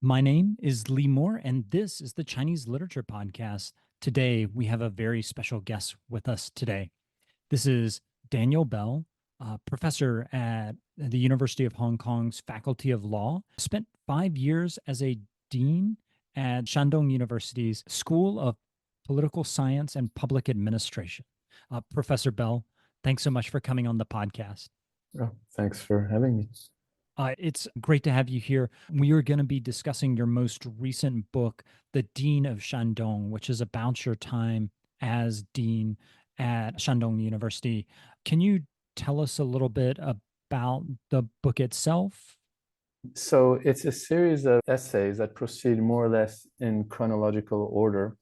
My name is Lee Moore, and this is the Chinese Literature Podcast. Today, we have a very special guest with us today. This is Daniel Bell, professor at the University of Hong Kong's Faculty of Law, spent 5 years as a dean at Shandong University's School of Political Science and Public Administration. Professor Bell, thanks so much for coming on the podcast. Oh, thanks for having me. It's great to have you here. We are going to be discussing your most recent book, The Dean of Shandong, which is about your time as dean at Shandong University. Can you tell us a little bit about the book itself? So it's a series of essays that proceed more or less in chronological order.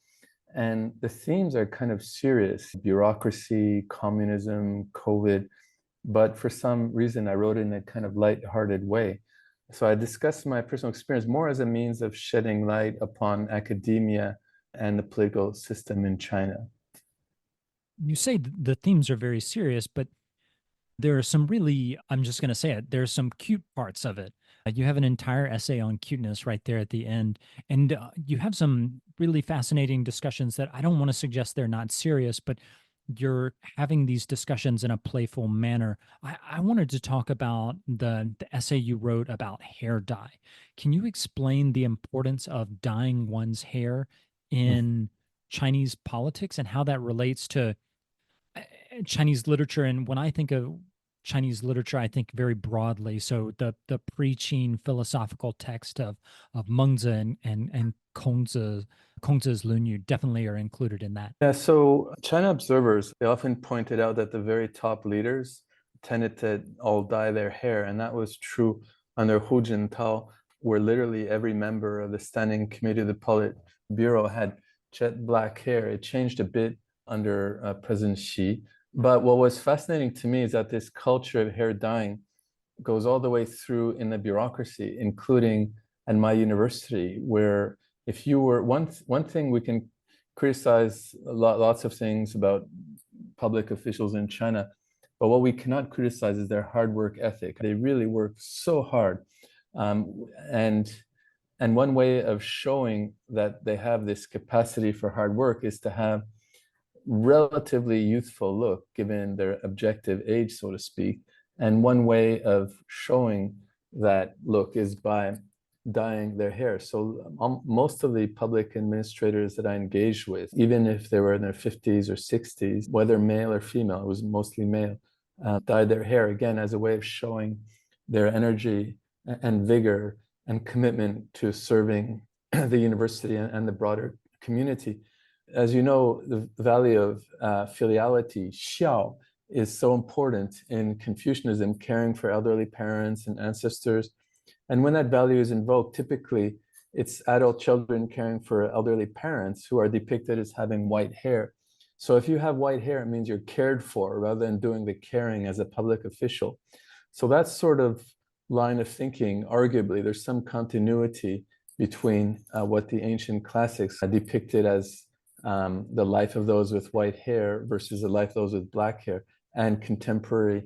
And the themes are kind of serious: bureaucracy, communism, COVID. But for some reason, I wrote it in a kind of light-hearted way. So I discussed my personal experience more as a means of shedding light upon academia and the political system in China. You say the themes are very serious, but there are some really, I'm just going to say it, there's some cute parts of it. You have an entire essay on cuteness right there at the end. And you have some really fascinating discussions that I don't want to suggest they're not serious, but you're having these discussions in a playful manner. I wanted to talk about the essay you wrote about hair dye. Can you explain the importance of dyeing one's hair in Chinese politics and how that relates to Chinese literature? And when I think of Chinese literature, I think very broadly. So the pre-Qin philosophical text of Mengzi and Kongzi's Lunyu definitely are included in that. Yeah, so China observers, they often pointed out that the very top leaders tended to all dye their hair, and that was true under Hu Jintao, where literally every member of the Standing Committee of the Politburo had jet black hair. It changed a bit under President Xi. But what was fascinating to me is that this culture of hair dyeing goes all the way through in the bureaucracy, including at my university, where if you were one thing we can criticize lots of things about public officials in China, but what we cannot criticize is their hard work ethic. They really work so hard, and one way of showing that they have this capacity for hard work is to have relatively youthful look given their objective age, so to speak. And one way of showing that look is by dyeing their hair. So most of the public administrators that I engaged with, even if they were in their 50s or 60s, whether male or female, it was mostly male, dyed their hair, again, as a way of showing their energy and vigor and commitment to serving the university and the broader community. As you know, the value of filiality, xiao, is so important in Confucianism, caring for elderly parents and ancestors. And when that value is invoked, typically it's adult children caring for elderly parents who are depicted as having white hair. So if you have white hair, it means you're cared for rather than doing the caring as a public official. So that sort of line of thinking, arguably, there's some continuity between what the ancient classics depicted as the life of those with white hair versus the life of those with black hair, and contemporary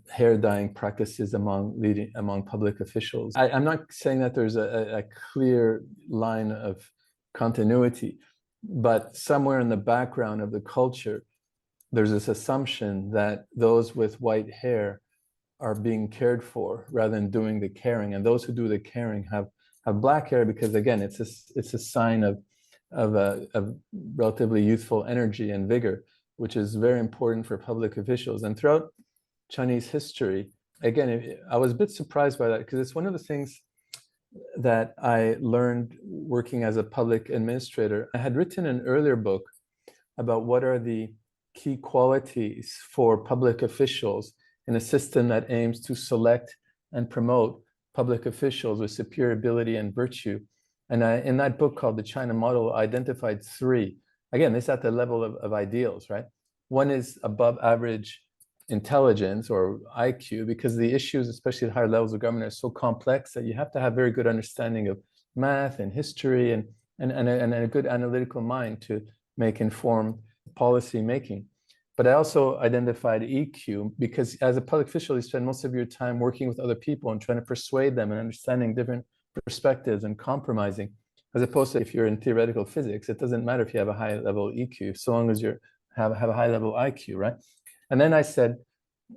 hair dyeing practices among public officials. I'm not saying that there's a clear line of continuity, but somewhere in the background of the culture, there's this assumption that those with white hair are being cared for rather than doing the caring, and those who do the caring have black hair because, again, it's a sign of relatively youthful energy and vigor, which is very important for public officials. And throughout Chinese history, again, I was a bit surprised by that because it's one of the things that I learned working as a public administrator. I had written an earlier book about what are the key qualities for public officials in a system that aims to select and promote public officials with superior ability and virtue. And in that book called The China Model, I identified three. Again, this at the level of ideals, right? One is above average intelligence or IQ, because the issues, especially at higher levels of government, are so complex that you have to have very good understanding of math and history and a good analytical mind to make informed policy making. But I also identified EQ because as a public official, you spend most of your time working with other people and trying to persuade them and understanding different perspectives and compromising, as opposed to if you're in theoretical physics, it doesn't matter if you have a high level EQ, so long as you have a high level IQ, right? And then I said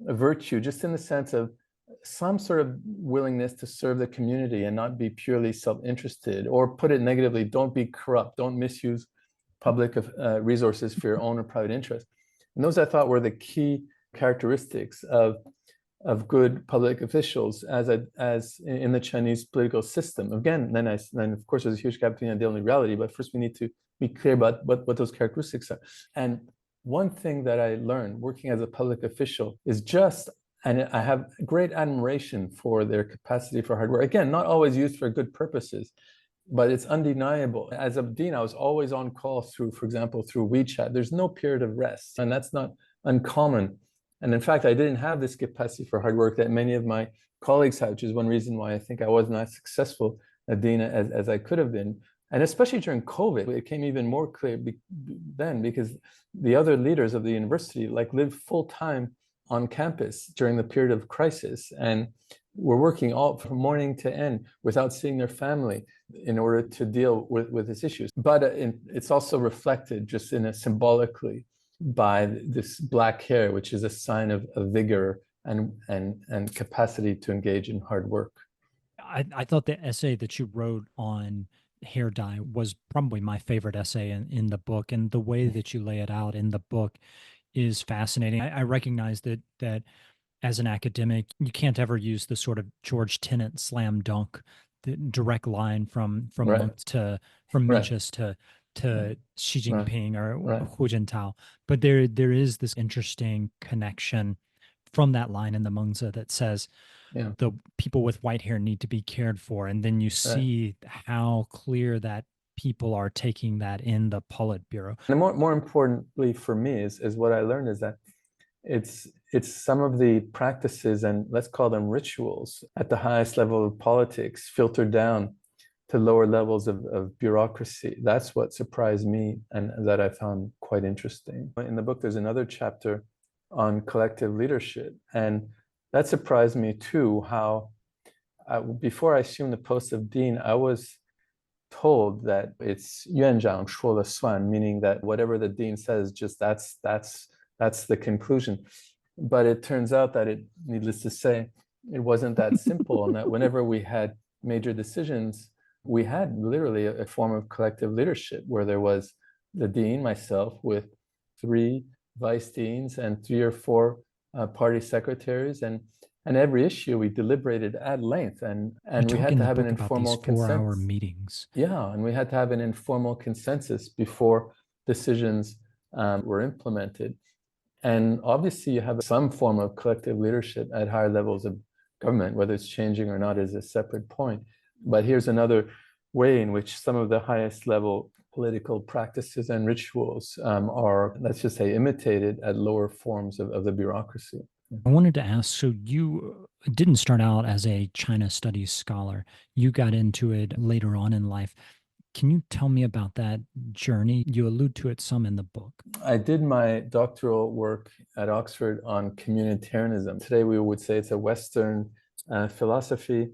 virtue, just in the sense of some sort of willingness to serve the community and not be purely self-interested, or put it negatively, don't be corrupt, don't misuse public resources for your own or private interest. And those I thought were the key characteristics of good public officials as in the Chinese political system. Again, then of course there's a huge gap between ideal and reality, but first we need to be clear about what those characteristics are. And one thing that I learned working as a public official is just, and I have great admiration for their capacity for hard work. Again, not always used for good purposes, but it's undeniable. As a dean, I was always on call through, for example, through WeChat. There's no period of rest, and that's not uncommon. And in fact, I didn't have this capacity for hard work that many of my colleagues had, which is one reason why I think I was not successful a dean as I could have been. And especially during COVID, it became even more clear then, because the other leaders of the university lived full time on campus during the period of crisis, and were working all from morning to end without seeing their family in order to deal with these issues. But it's also reflected just symbolically by this black hair, which is a sign of vigor and capacity to engage in hard work. I thought the essay that you wrote on hair dye was probably my favorite essay in the book, and the way that you lay it out in the book is fascinating. I recognize that as an academic, you can't ever use the sort of George Tenet slam dunk, the direct line from Right. Monk to from Right. Mencius to Xi Right. Jinping or Right. Hu Jintao, but there is this interesting connection from that line in the Mengzi that says Yeah. the people with white hair need to be cared for, and then you Right. see how clear that people are taking that in the Politburo. And more importantly for me is what I learned is that it's some of the practices, and let's call them rituals, at the highest level of politics filtered down to lower levels of bureaucracy. That's what surprised me and that I found quite interesting. In the book, there's another chapter on collective leadership, and that surprised me too, how before I assumed the post of dean, I was told that it's 院长说了算, meaning that whatever the dean says, just that's the conclusion. But it turns out that needless to say, it wasn't that simple, and that whenever we had major decisions, we had literally a form of collective leadership where there was the dean, myself, with 3 vice deans and 3 or 4 party secretaries, and every issue we deliberated at length, and we had to have an informal consent. 4-hour meetings. Yeah, and we had to have an informal consensus before decisions were implemented. And obviously, you have some form of collective leadership at higher levels of government. Whether it's changing or not is a separate point. But here's another way in which some of the highest level political practices and rituals are, let's just say, imitated at lower forms of the bureaucracy. I wanted to ask, so you didn't start out as a China studies scholar. You got into it later on in life. Can you tell me about that journey? You allude to it some in the book. I did my doctoral work at Oxford on communitarianism. Today we would say it's a Western philosophy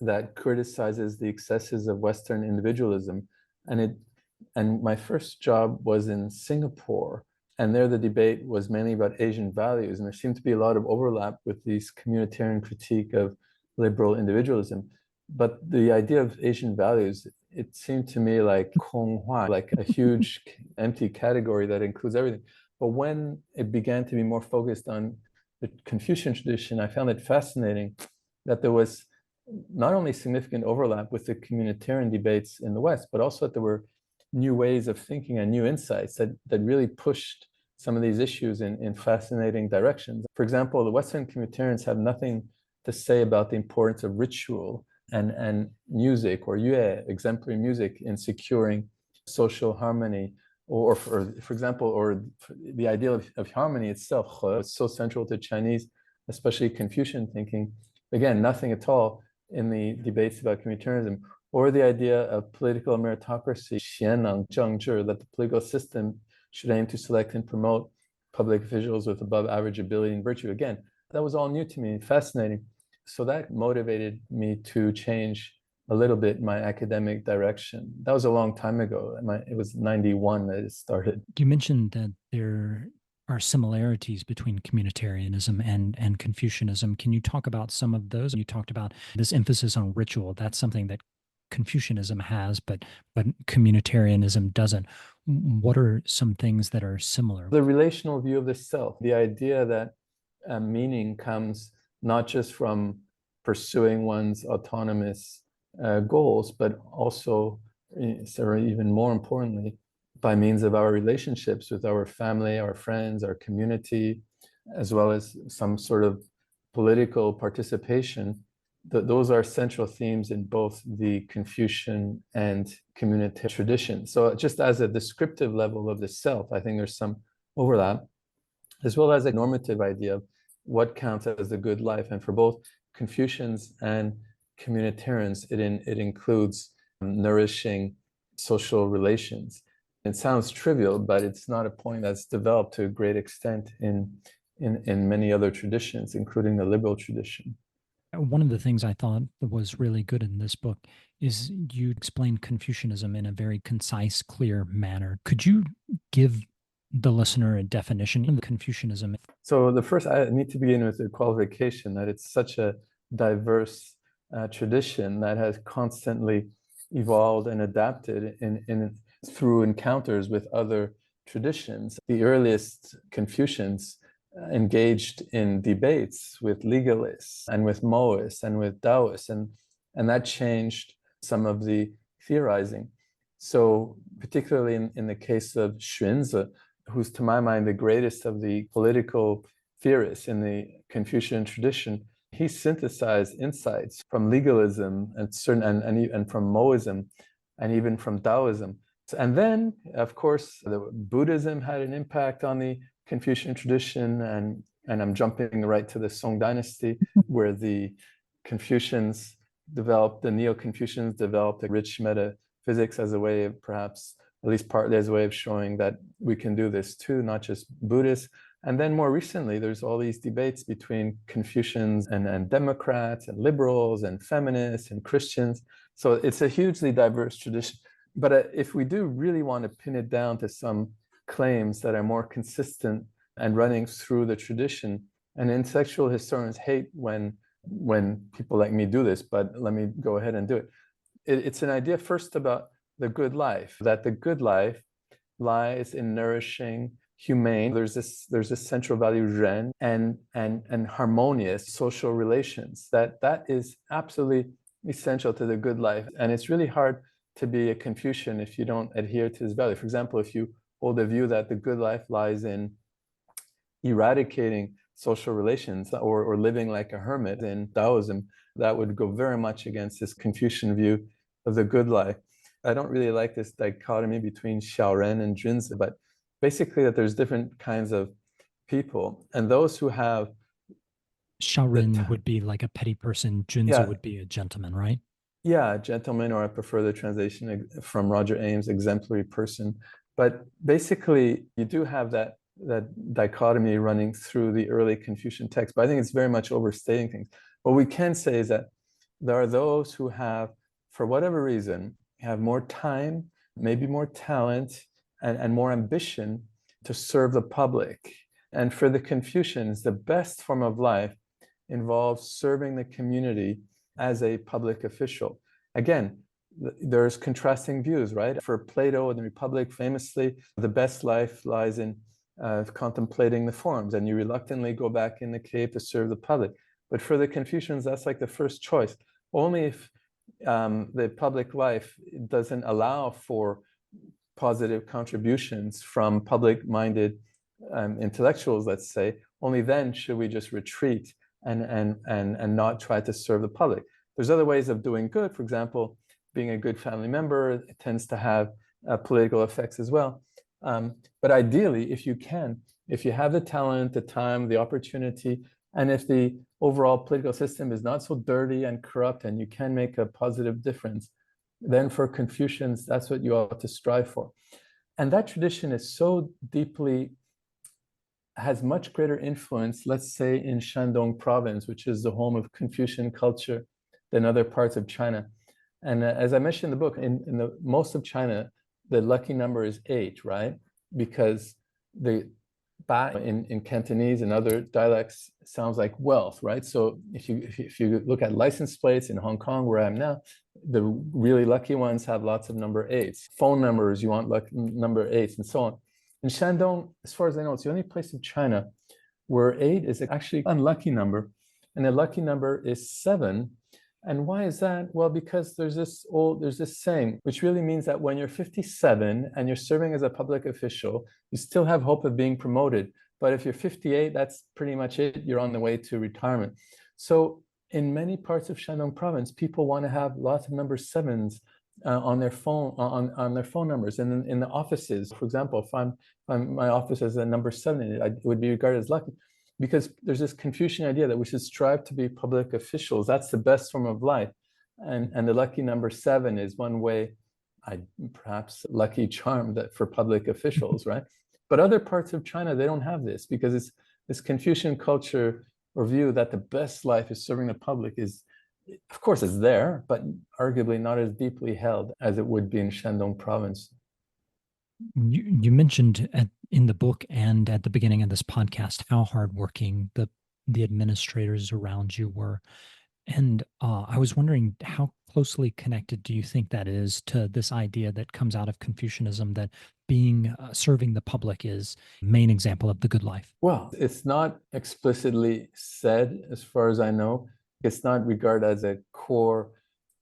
that criticizes the excesses of Western individualism. And my first job was in Singapore, and there the debate was mainly about Asian values, and there seemed to be a lot of overlap with this communitarian critique of liberal individualism. But the idea of Asian values, it seemed to me like 空话, like a huge empty category that includes everything. But when it began to be more focused on the Confucian tradition, I found it fascinating that there was not only significant overlap with the communitarian debates in the West, but also that there were new ways of thinking and new insights that really pushed some of these issues in fascinating directions. For example, the Western communitarians have nothing to say about the importance of ritual and music, or yue, exemplary music, in securing social harmony, or for example, or the idea of harmony itself. It's so central to Chinese, especially Confucian thinking. Again, nothing at all in the debates about communitarianism, or the idea of political meritocracy, 贤能政治, that the political system should aim to select and promote public officials with above average ability and virtue. Again, that was all new to me, fascinating. So that motivated me to change a little bit my academic direction. That was a long time ago. It was 91 that it started. You mentioned that there are similarities between communitarianism and Confucianism. Can you talk about some of those? You talked about this emphasis on ritual. That's something that Confucianism has, but communitarianism doesn't. What are some things that are similar? The relational view of the self, the idea that meaning comes not just from pursuing one's autonomous goals, but also, or even more importantly, by means of our relationships with our family, our friends, our community, as well as some sort of political participation. Those are central themes in both the Confucian and community tradition. So just as a descriptive level of the self, I think there's some overlap, as well as a normative idea of what counts as a good life. And for both Confucians and communitarians, it includes nourishing social relations. It sounds trivial, but it's not a point that's developed to a great extent in many other traditions, including the liberal tradition. One of the things I thought was really good in this book is you explained Confucianism in a very concise, clear manner. Could you give the listener a definition of Confucianism? So the first, I need to begin with the qualification that it's such a diverse tradition that has constantly evolved and adapted through encounters with other traditions. The earliest Confucians engaged in debates with legalists and with Moists and with Taoists, and that changed some of the theorizing. So particularly in the case of Xunzi, who's to my mind the greatest of the political theorists in the Confucian tradition, he synthesized insights from legalism and from Moism and even from Taoism. And then, of course, Buddhism had an impact on the Confucian tradition, and I'm jumping right to the Song Dynasty, where the Confucians developed, the Neo-Confucians developed a rich metaphysics as a way of perhaps, at least partly as a way of showing that we can do this too, not just Buddhists. And then more recently, there's all these debates between Confucians and Democrats and liberals and feminists and Christians. So it's a hugely diverse tradition. But if we do really want to pin it down to some claims that are more consistent and running through the tradition, and intellectual historians hate when people like me do this, but let me go ahead and do it. It's an idea first about the good life, that the good life lies in nourishing, humane, there's this central value, ren, and harmonious social relations. That is absolutely essential to the good life. And it's really hard to be a Confucian if you don't adhere to this value. For example, if you hold the view that the good life lies in eradicating social relations or living like a hermit in Taoism, that would go very much against this Confucian view of the good life. I don't really like this dichotomy between Xiaoren and Junzi, but basically that there's different kinds of people, and those who have Shaorin would be like a petty person. Junzi yeah, would be a gentleman, right? yeah, gentleman, or I prefer the translation from Roger Ames, exemplary person. But basically, you do have that dichotomy running through the early Confucian text, but I think it's very much overstating things. What we can say is that there are those who have, for whatever reason, have more time, maybe more talent, and more ambition to serve the public. And for the Confucians, the best form of life involves serving the community as a public official. Again, there's contrasting views, right? For Plato and the Republic, famously, the best life lies in contemplating the forms, and you reluctantly go back in the cave to serve the public. But for the Confucians, that's like the first choice. Only if the public life doesn't allow for positive contributions from public-minded intellectuals, let's say, only then should we just retreat and not try to serve the public. There's other ways of doing good. For example, being a good family member, it tends to have political effects as well. But ideally, if you have the talent, the time, the opportunity, and if the overall political system is not so dirty and corrupt and you can make a positive difference, then for Confucians, that's what you ought to strive for. And that tradition is so deeply, has much greater influence, let's say in Shandong province, which is the home of Confucian culture, than other parts of China. And as I mentioned in the book, in the most of China, the lucky number is 8, right? Because the ba in Cantonese and other dialects sounds like wealth, right? So if you look at license plates in Hong Kong, where I am now, the really lucky ones have lots of number 8s. Phone numbers, you want number 8s, and so on. In Shandong, as far as I know, it's the only place in China where 8 is actually an unlucky number, and the lucky number is 7. And why is that? Well, because there's this saying, which really means that when you're 57 and you're serving as a public official, you still have hope of being promoted. But if you're 58, that's pretty much it. You're on the way to retirement. So in many parts of Shandong province, people want to have lots of number 7s on their phone numbers. And in the offices, for example, if my office has a number 7, it would be regarded as lucky, because there's this Confucian idea that we should strive to be public officials. That's the best form of life. And the lucky number 7 is one way, perhaps lucky charm that for public officials, right? But other parts of China, they don't have this, because it's this Confucian culture or view that the best life is serving the public is, of course, it's there, but arguably not as deeply held as it would be in Shandong province. You mentioned in the book and at the beginning of this podcast how hardworking the administrators around you were. And I was wondering, how closely connected do you think that is to this idea that comes out of Confucianism, that being serving the public is main example of the good life? Well, it's not explicitly said, as far as I know. It's not regarded as a core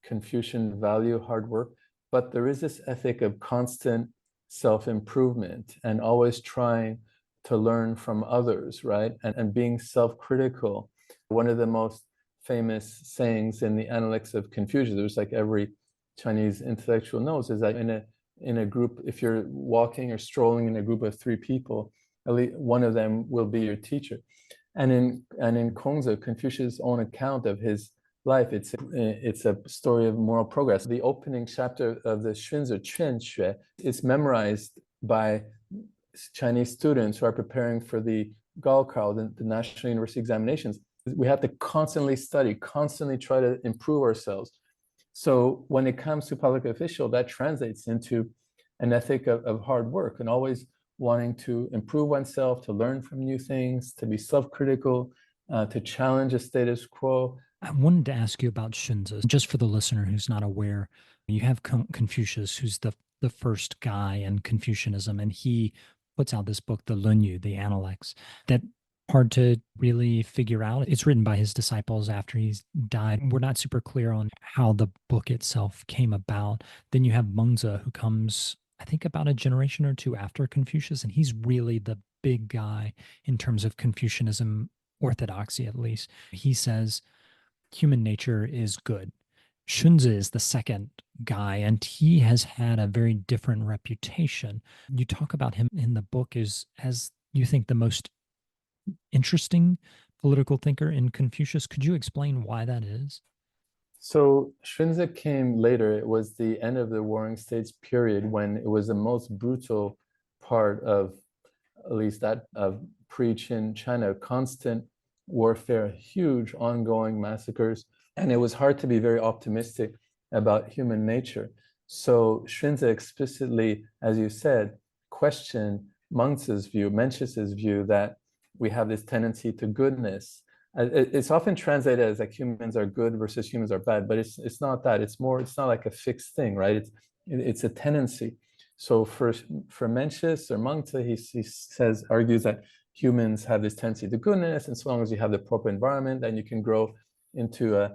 Confucian value, hard work, but there is this ethic of constant self-improvement and always trying to learn from others, right? And being self-critical. One of the most famous sayings in the Analects of Confucius, there's like every Chinese intellectual knows, is that in a group, if you're walking or strolling in a group of 3 people, at least one of them will be your teacher. And in Kongzi, Confucius' own account of his life, it's a story of moral progress. The opening chapter of the Xunzi Quan Xue is memorized by Chinese students who are preparing for the Gaokao, the National University examinations. We have to constantly study, constantly try to improve ourselves. So when it comes to public official, that translates into an ethic of hard work and always wanting to improve oneself, to learn from new things, to be self-critical, to challenge a status quo. I wanted to ask you about Xunzi, just for the listener who's not aware. You have Confucius, who's the first guy in Confucianism, and he puts out this book, the Lunyu, the Analects, that hard to really figure out. It's written by his disciples after he's died. We're not super clear on how the book itself came about. Then you have Mengzi, who comes, I think, about a generation or 2 after Confucius, and he's really the big guy in terms of Confucianism orthodoxy, at least. He says human nature is good. Xunzi is the second guy, and he has had a very different reputation. You talk about him in the book as you think the most interesting political thinker in Confucius. Could you explain why that is? So Xunzi came later. It was the end of the Warring States period, when it was the most brutal part of, at least that of pre-Qin China, constant warfare, huge ongoing massacres, and it was hard to be very optimistic about human nature. So Xunzi explicitly, as you said, questioned Mencius's view that we have this tendency to goodness. It's often translated as like humans are good versus humans are bad, but it's not that. It's not like a fixed thing, right? It's a tendency. So for Mencius or Mengzi, he argues that humans have this tendency to goodness, and so long as you have the proper environment, then you can grow into a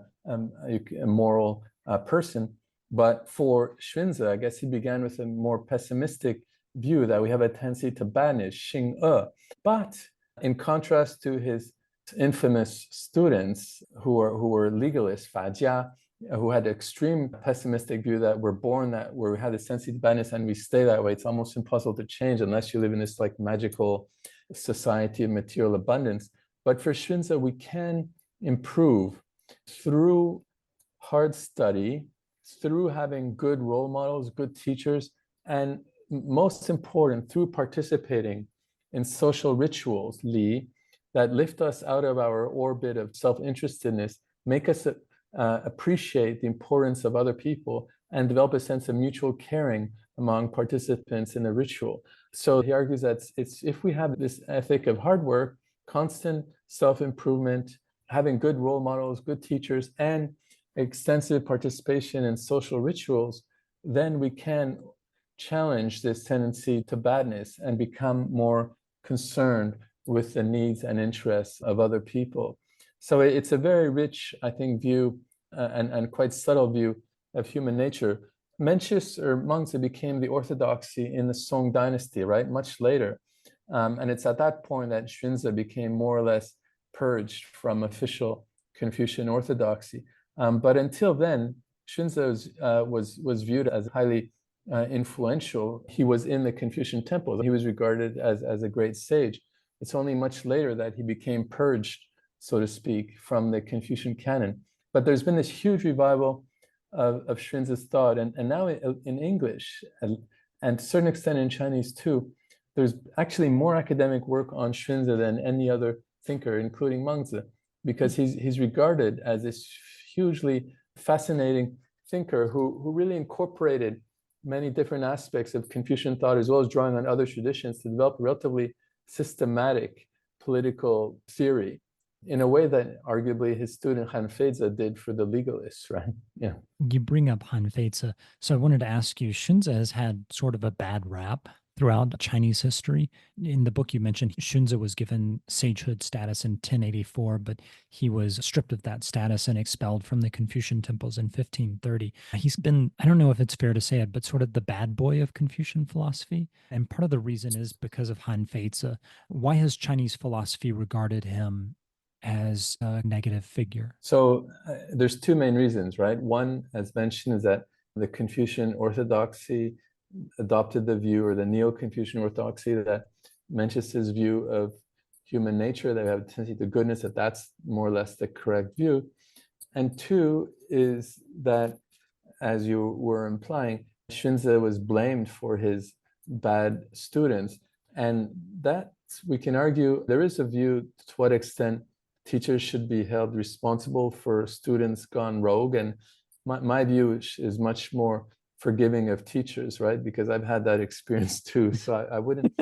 moral person. But for Xunzi, I guess he began with a more pessimistic view that we have a tendency to badness, 性恶. But in contrast to his infamous students who were legalists, 法家, who had extreme pessimistic view that we're born that where we have this sensitive badness and we stay that way. It's almost impossible to change unless you live in this like magical society of material abundance. But for Xunzi, we can improve through hard study, through having good role models, good teachers, and most important, through participating in social rituals, Li, that lift us out of our orbit of self-interestedness, make us appreciate the importance of other people and develop a sense of mutual caring among participants in the ritual. So he argues that it's if we have this ethic of hard work, constant self-improvement, having good role models, good teachers, and extensive participation in social rituals, then we can challenge this tendency to badness and become more concerned with the needs and interests of other people. So it's a very rich, I think, view and quite subtle view of human nature. Mencius or Mengzi became the orthodoxy in the Song dynasty, right? Much later. And it's at that point that Xunzi became more or less purged from official Confucian orthodoxy. But until then, Xunzi was viewed as highly influential. He was in the Confucian temple. He was regarded as a great sage. It's only much later that he became purged, so to speak, from the Confucian canon. But there's been this huge revival of Xunzi's thought. And now in English, and to a certain extent in Chinese too, there's actually more academic work on Xunzi than any other thinker, including Mengzi, because he's regarded as this hugely fascinating thinker who really incorporated many different aspects of Confucian thought, as well as drawing on other traditions to develop a relatively systematic political theory in a way that arguably his student Han Feizi did for the legalists, right? Yeah. You bring up Han Feizi. So I wanted to ask you, Xunzi has had sort of a bad rap throughout Chinese history. In the book, you mentioned Xunzi was given sagehood status in 1084, but he was stripped of that status and expelled from the Confucian temples in 1530. He's been, I don't know if it's fair to say it, but sort of the bad boy of Confucian philosophy. And part of the reason is because of Han Feizi. Why has Chinese philosophy regarded him as a negative figure? So there's two main reasons, right? One, as mentioned, is that the Confucian orthodoxy adopted the view, or the Neo-Confucian orthodoxy, that Mencius's view of human nature, that we have a tendency to goodness, that's more or less the correct view. And two is that, as you were implying, Xunzi was blamed for his bad students. And that, we can argue, there is a view to what extent teachers should be held responsible for students gone rogue. And my view is much more forgiving of teachers, right? Because I've had that experience too. So I wouldn't,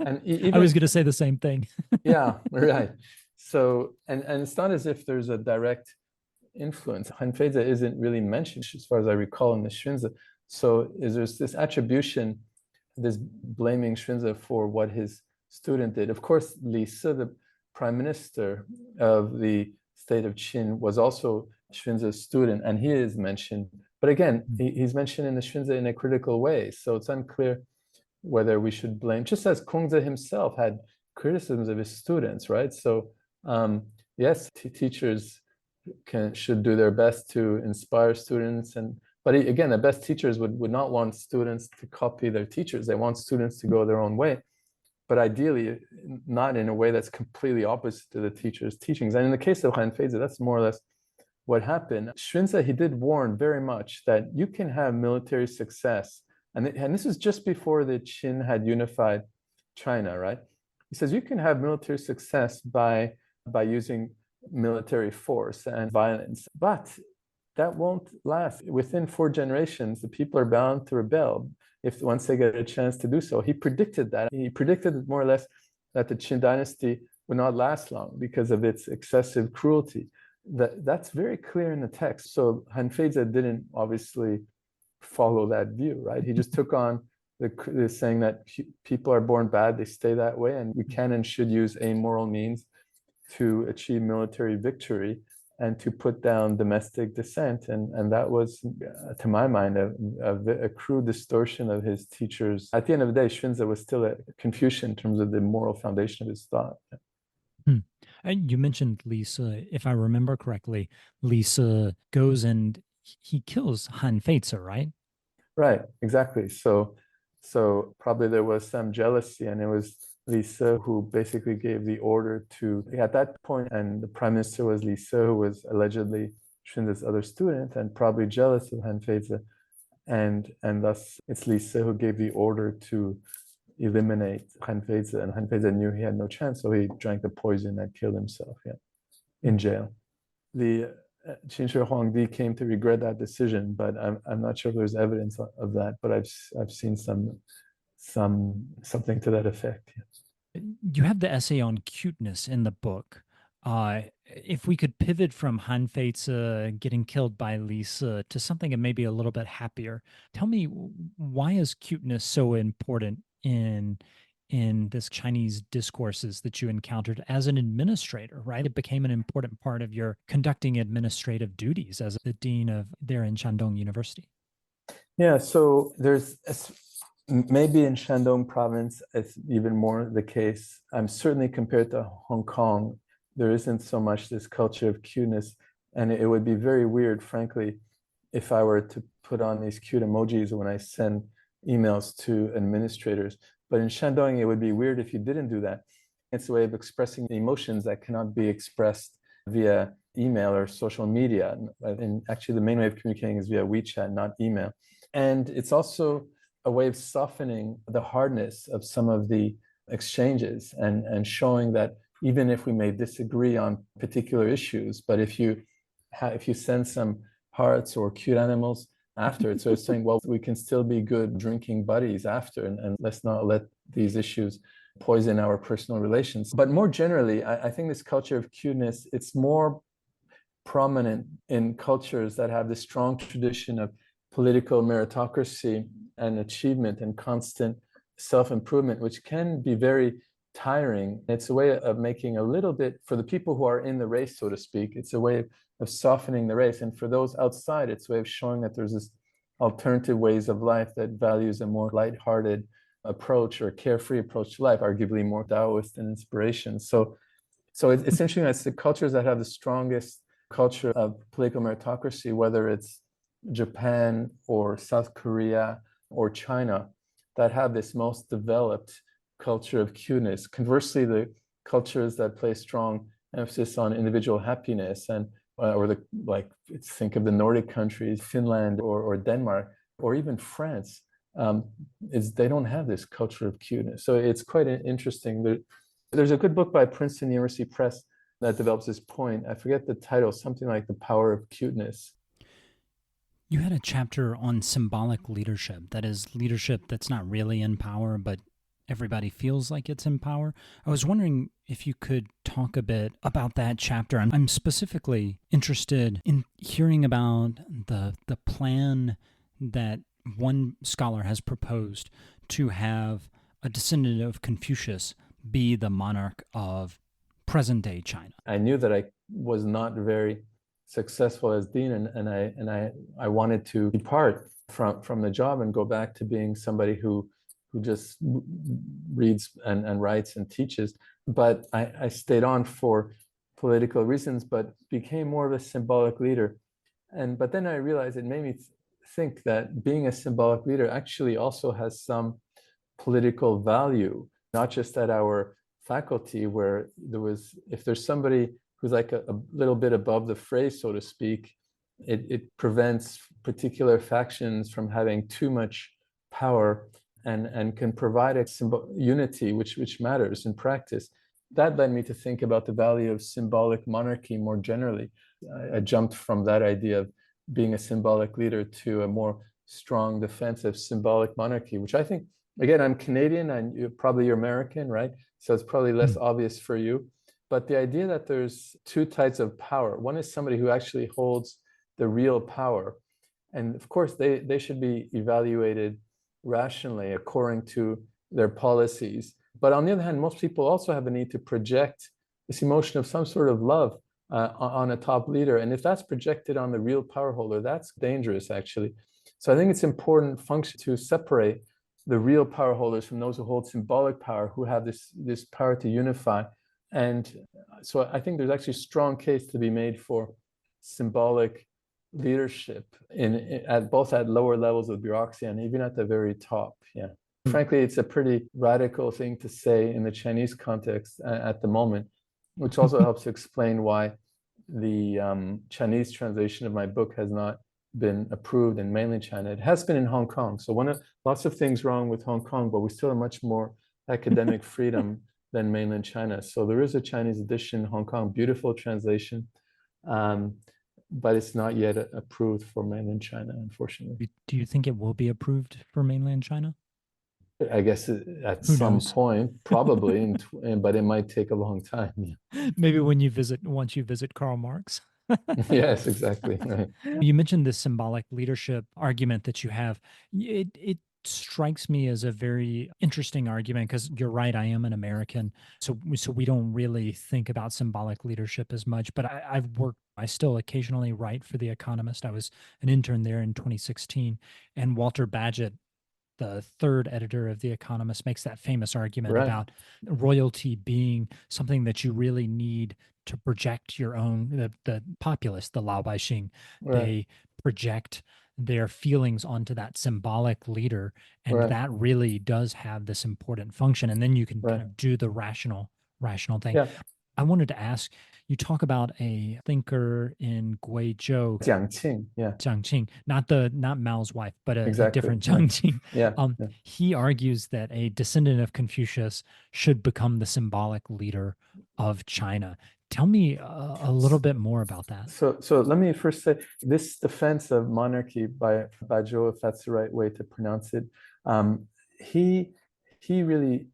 and even I was going to say the same thing. yeah, right. So, and it's not as if there's a direct influence. Han Feizi isn't really mentioned, as far as I recall, in the Xunzi. So there's this attribution, this blaming Xunzi for what his student did. Of course, Li Si, the prime minister of the state of Qin, was also Xunzi's student, and he is mentioned. But again, he's mentioned in the Xunzi in a critical way. So it's unclear whether we should blame, just as Kongzi himself had criticisms of his students, right? So yes, teachers should do their best to inspire students, but again, the best teachers would not want students to copy their teachers. They want students to go their own way, but ideally not in a way that's completely opposite to the teacher's teachings. And in the case of Han Feizi, that's more or less what happened. Xunzi, he did warn very much that you can have military success, and this was just before the Qin had unified China, right? He says you can have military success by using military force and violence, but that won't last. Within 4 generations, the people are bound to rebel if once they get a chance to do so. He predicted that. He predicted more or less that the Qin dynasty would not last long because of its excessive cruelty. That's very clear in the text. So Han Feizi didn't obviously follow that view, right? He just took on the saying that people are born bad, they stay that way, and we can and should use amoral means to achieve military victory and to put down domestic dissent. And that was, to my mind, a crude distortion of his teachers. At the end of the day, Xunzi was still a Confucian in terms of the moral foundation of his thought. And you mentioned Li Si. If I remember correctly, Li Si goes and he kills Han Feizi, right? Right, exactly. So probably there was some jealousy, and it was Li Si who basically gave the order to, at that point, and the prime minister was Li Si, who was allegedly Xunzi's other student and probably jealous of Han Feizi, and thus it's Li Si who gave the order to eliminate Han Feizi, and Han Feizi knew he had no chance, so he drank the poison and killed himself, in jail. Qin Shi Huangdi came to regret that decision, but I'm not sure if there's evidence of that. But I've seen something to that effect. You have the essay on cuteness in the book. If we could pivot from Han Fei's getting killed by Lisa to something that maybe a little bit happier, tell me why is cuteness so important in this Chinese discourses that you encountered as an administrator, right? It became an important part of your conducting administrative duties as the dean of there in Shandong University. Yeah, so there's maybe in Shandong province, it's even more the case. Certainly compared to Hong Kong, there isn't so much this culture of cuteness. And it would be very weird, frankly, if I were to put on these cute emojis when I send emails to administrators. But in Shandong, it would be weird if you didn't do that. It's a way of expressing emotions that cannot be expressed via email or social media. And actually, the main way of communicating is via WeChat, not email. And it's also a way of softening the hardness of some of the exchanges and showing that even if we may disagree on particular issues, but if you send some hearts or cute animals after it, so it's saying, well, we can still be good drinking buddies after, and let's not let these issues poison our personal relations. But more generally, I think this culture of cuteness, it's more prominent in cultures that have this strong tradition of political meritocracy and achievement and constant self-improvement, which can be very tiring. It's a way of making a little bit, for the people who are in the race, so to speak, it's a way of softening the race. And for those outside, it's a way of showing that there's this alternative ways of life that values a more lighthearted approach or carefree approach to life, arguably more Taoist and inspiration. So it's interesting that it's the cultures that have the strongest culture of political meritocracy, whether it's Japan or South Korea or China, that have this most developed culture of cuteness. Conversely, the cultures that place strong emphasis on individual happiness and or the think of the Nordic countries, Finland or Denmark, or even France, is they don't have this culture of cuteness. So it's quite interesting. There's a good book by Princeton University Press that develops this point. I forget the title, something like The Power of Cuteness. You had a chapter on symbolic leadership. That is leadership that's not really in power, but everybody feels like it's in power. I was wondering if you could talk a bit about that chapter. I'm specifically interested in hearing about the plan that one scholar has proposed to have a descendant of Confucius be the monarch of present-day China. I knew that I was not very successful as dean, and I wanted to depart from the job and go back to being somebody who just reads and writes and teaches. But I stayed on for political reasons, but became more of a symbolic leader. But then I realized it made me think that being a symbolic leader actually also has some political value, not just at our faculty, where if there's somebody who's like a little bit above the fray, so to speak, it prevents particular factions from having too much power and can provide a unity, which matters in practice. That led me to think about the value of symbolic monarchy more generally. I jumped from that idea of being a symbolic leader to a more strong defensive symbolic monarchy, which I think, again, I'm Canadian and you're American, right? So it's probably less obvious for you. But the idea that there's two types of power. One is somebody who actually holds the real power. And of course, they should be evaluated rationally according to their policies. But on the other hand, most people also have a need to project this emotion of some sort of love on a top leader. And if that's projected on the real power holder, that's dangerous, actually. So I think it's important function to separate the real power holders from those who hold symbolic power, who have this power to unify. And so I think there's actually a strong case to be made for symbolic leadership both at lower levels of bureaucracy and even at the very top. Yeah. Frankly, it's a pretty radical thing to say in the Chinese context at the moment, which also helps explain why the Chinese translation of my book has not been approved in mainland China. It has been in Hong Kong. So lots of things wrong with Hong Kong, but we still have much more academic freedom than mainland China. So there is a Chinese edition in Hong Kong, beautiful translation. but it's not yet approved for mainland China, unfortunately. Do you think it will be approved for mainland China? I guess at Who some knows? point, probably, but it might take a long time. Maybe once you visit Karl Marx. Yes, exactly. Right. You mentioned this symbolic leadership argument that you have. It strikes me as a very interesting argument because you're right. I am an American, so we don't really think about symbolic leadership as much. But I've worked. I still occasionally write for The Economist. I was an intern there in 2016, and Walter Bagehot, the third editor of The Economist, makes that famous argument Right. about royalty being something that you really need to project your own, the populace, the Lao Baixing. Right. They project their feelings onto that symbolic leader, and Right. that really does have this important function. And then you can kind Right. of do the rational thing. Yeah. I wanted to ask, you talk about a thinker in Guizhou, Jiang Qing. Yeah. Jiang Qing, not Mao's wife, but a Exactly. different Right. Jiang Qing. Yeah. Yeah. He argues that a descendant of Confucius should become the symbolic leader of China. Tell me a little bit more about that. So let me first say this defense of monarchy by Bajot, if that's the right way to pronounce it, um, he he really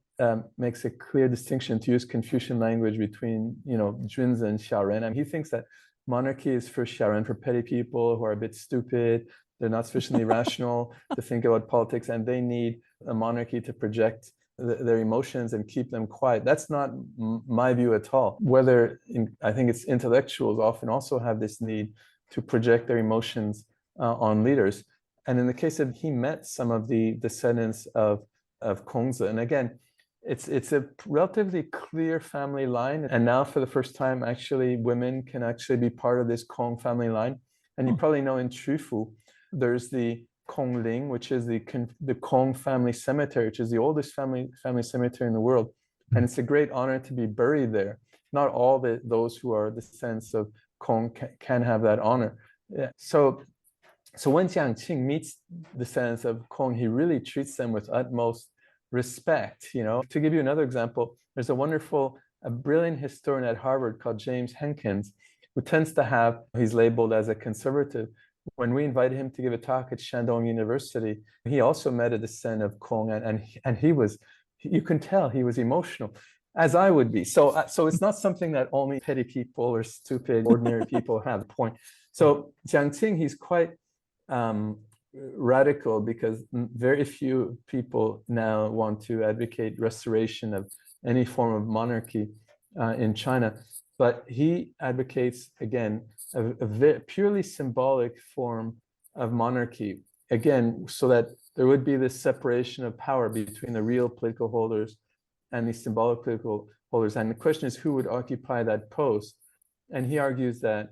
makes a clear distinction, to use Confucian language, between Junzi and Xiaoren. I mean, he thinks that monarchy is for Xiaoren, for petty people who are a bit stupid, they're not sufficiently rational to think about politics, and they need a monarchy to project their emotions and keep them quiet. That's not my view at all. I think it's intellectuals often also have this need to project their emotions on leaders. And in the case of, he met some of the descendants of Kongzi. And again, it's a relatively clear family line. And now for the first time, actually, women can actually be part of this Kong family line. And you Oh, probably know in Chufu, there's the Kongling, which is the Kong family cemetery, which is the oldest family cemetery in the world, and it's a great honor to be buried there. Not all those who are descendants of Kong can have that honor. Yeah. So when Jiang Qing meets descendants of Kong, he really treats them with utmost respect. To give you another example, there's a brilliant historian at Harvard called James Henkins, who tends to have, he's labeled as a conservative. When we invited him to give a talk at Shandong University, he also met a descendant of Kong, and he was, you can tell he was emotional, as I would be. So it's not something that only petty people or stupid ordinary people have. Point. So Jiang Qing, he's quite radical, because very few people now want to advocate restoration of any form of monarchy in China. But he advocates, again, a purely symbolic form of monarchy, again, so that there would be this separation of power between the real political holders and the symbolic political holders. And the question is, who would occupy that post? And he argues that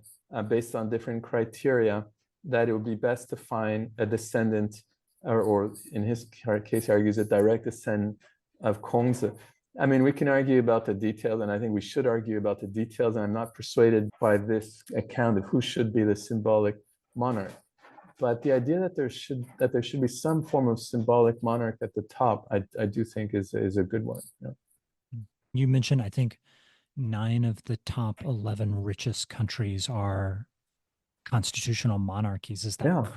based on different criteria, that it would be best to find a descendant, or in his case, he argues a direct descendant of Kongzi. I mean, we can argue about the details, and I think we should argue about the details, and I'm not persuaded by this account of who should be the symbolic monarch. But the idea that there should be some form of symbolic monarch at the top, I do think is a good one. Yeah. you mentioned, I think, 9 of the top 11 richest countries are constitutional monarchies. Is that? Yeah.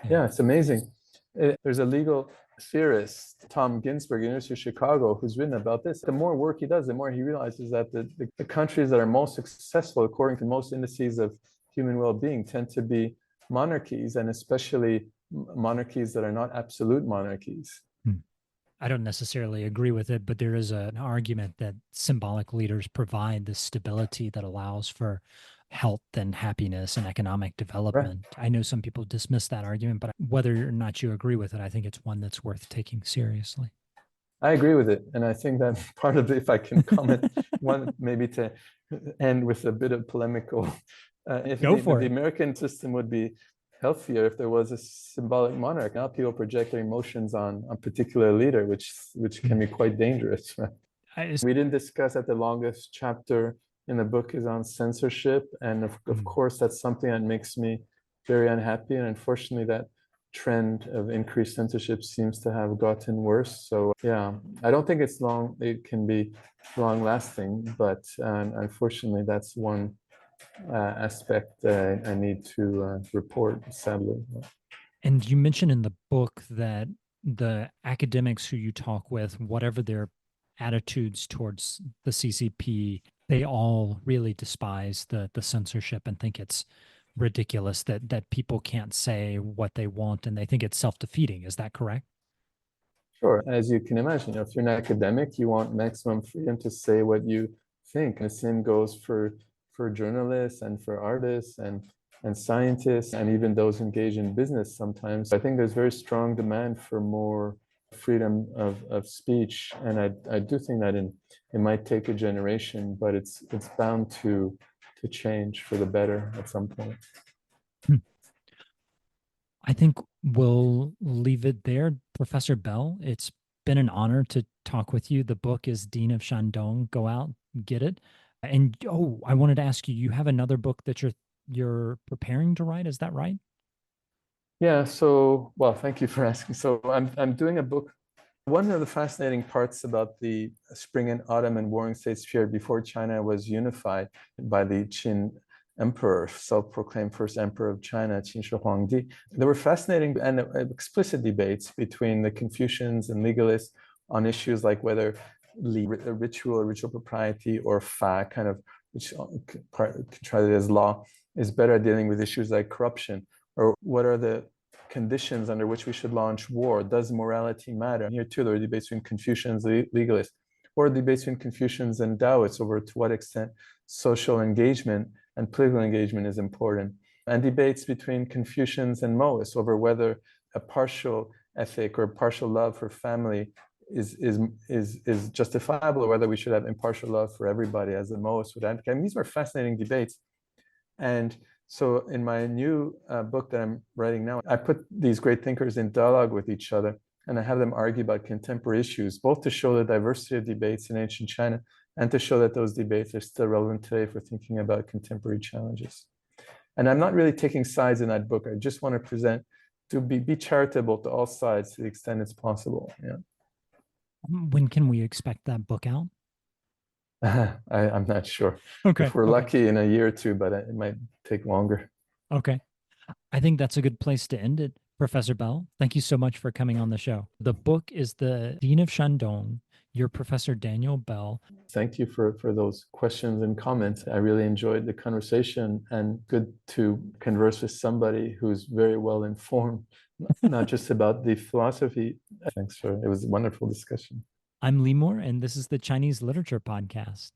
Yeah. Yeah, it's amazing. There's a legal theorist, Tom Ginsburg, University of Chicago, who's written about this. The more work he does, the more he realizes that the countries that are most successful, according to most indices of human well-being, tend to be monarchies, and especially monarchies that are not absolute monarchies. I don't necessarily agree with it, but there is an argument that symbolic leaders provide the stability that allows for health and happiness and economic Right. development. I know some people dismiss that argument, but whether or not you agree with it, I think it's one that's worth taking seriously. I agree with it. And I think that part of it, if I can comment, one maybe to end with a bit of polemical, if Go for the it. American system would be healthier if there was a symbolic monarch. Now people project their emotions on a particular leader, which can be quite dangerous. Right? We didn't discuss that the longest chapter in the book is on censorship. And of course, that's something that makes me very unhappy. And unfortunately, that trend of increased censorship seems to have gotten worse. So yeah, I don't think it can be long lasting, but unfortunately, that's one aspect I need to report, sadly. And you mentioned in the book that the academics who you talk with, whatever their attitudes towards the CCP, they all really despise the censorship and think it's ridiculous that people can't say what they want and they think it's self-defeating. Is that correct? Sure. As you can imagine, if you're an academic, you want maximum freedom to say what you think. And the same goes for journalists and for artists and scientists and even those engaged in business sometimes. I think there's very strong demand for more freedom of speech. And I do think that it might take a generation, but it's bound to change for the better at some point. I think we'll leave it there. Professor Bell, it's been an honor to talk with you. The book is Dean of Shandong. Go out, get it. And oh, I wanted to ask you, you have another book that you're preparing to write, is that right? Yeah, so well, thank you for asking. So I'm doing a book. One of the fascinating parts about the spring and autumn and warring states period before China was unified by the Qin emperor, self-proclaimed first emperor of China, Qin Shi Huangdi. There were fascinating and explicit debates between the Confucians and legalists on issues like whether ritual propriety or fa, kind of which translated as law, is better at dealing with issues like corruption, or what are the conditions under which we should launch war. Does morality matter? Here too, there are debates between Confucians and legalists, or debates between Confucians and Taoists over to what extent social engagement and political engagement is important, and debates between Confucians and Moists over whether a partial ethic or partial love for family is justifiable, or whether we should have impartial love for everybody, as the Moists would advocate. And these were fascinating debates. And so in my new book that I'm writing now, I put these great thinkers in dialogue with each other, and I have them argue about contemporary issues, both to show the diversity of debates in ancient China and to show that those debates are still relevant today for thinking about contemporary challenges. And I'm not really taking sides in that book. I just want to present, to be charitable to all sides to the extent it's possible. Yeah. When can we expect that book out? I'm not sure. Okay. If we're Okay. lucky, in a year or two, but it might take longer. Okay. I think that's a good place to end it. Professor Bell, thank you so much for coming on the show. The book is The Dean of Shandong. You're Professor Daniel Bell. Thank you for those questions and comments. I really enjoyed the conversation, and good to converse with somebody who's very well informed, not just about the philosophy. Thanks for it was a wonderful discussion. I'm Lee Moore, and this is the Chinese Literature Podcast.